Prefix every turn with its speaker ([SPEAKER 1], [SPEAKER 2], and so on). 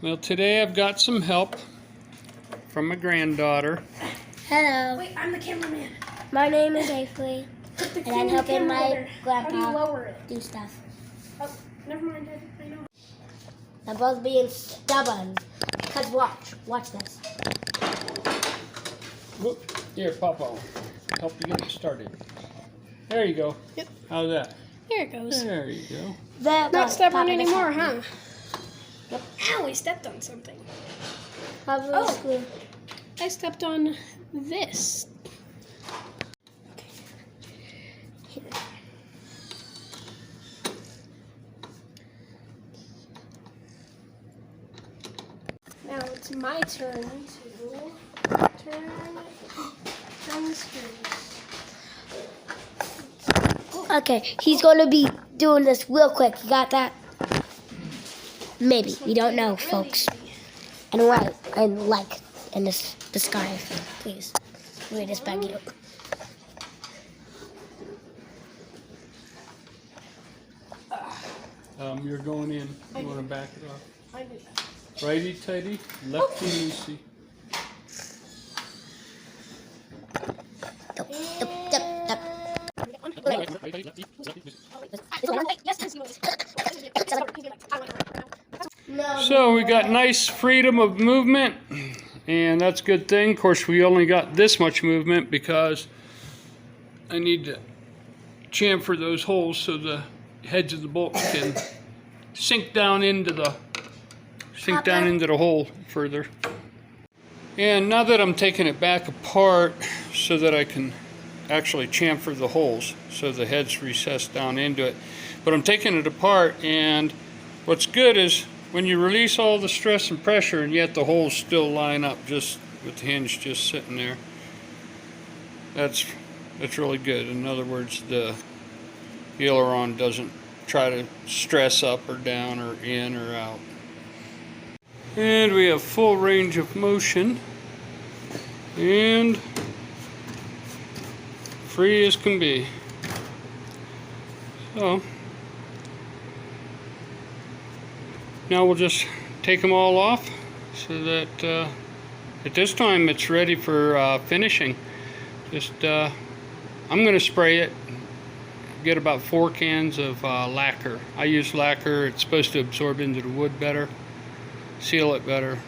[SPEAKER 1] Well, today I've got some help from my granddaughter.
[SPEAKER 2] Hello.
[SPEAKER 3] Wait, I'm the cameraman.
[SPEAKER 2] My name is Avery, and I'm helping my grandpa do stuff.
[SPEAKER 3] Oh, never mind. I know.
[SPEAKER 2] They're both being stubborn. Because watch this.
[SPEAKER 1] Whoop. Here, Papa. Help you get it started. There you go.
[SPEAKER 3] Yep.
[SPEAKER 1] How's that?
[SPEAKER 3] Here it goes.
[SPEAKER 1] There you go.
[SPEAKER 3] Not stubborn anymore, huh?
[SPEAKER 2] Yep.
[SPEAKER 3] Ow, I stepped on something.
[SPEAKER 2] Oh.
[SPEAKER 3] I stepped on this. Now it's my turn to turn the screws.
[SPEAKER 2] Okay, he's going to be doing this real quick. You got that? Maybe. We don't know, folks. And right, and like in the sky, please. We just beg you.
[SPEAKER 1] You're going in. You want to back it off?
[SPEAKER 3] I do that.
[SPEAKER 1] Righty tighty, lefty loosey. So we got nice freedom of movement, and that's a good thing. Of course, we only got this much movement because I need to chamfer those holes so the heads of the bolts can sink down into the hole further. And now that I'm taking it back apart so that I can actually chamfer the holes so the heads recess down into it, but I'm taking it apart, and what's good is when you release all the stress and pressure and yet the holes still line up just with the hinge just sitting there, that's really good. In other words, the aileron doesn't try to stress up or down or in or out. And we have full range of motion and free as can be. So now we'll just take them all off so that at this time it's ready for finishing. I'm going to spray it. Get about 4 cans of lacquer. I use lacquer. It's supposed to absorb into the wood better, seal it better.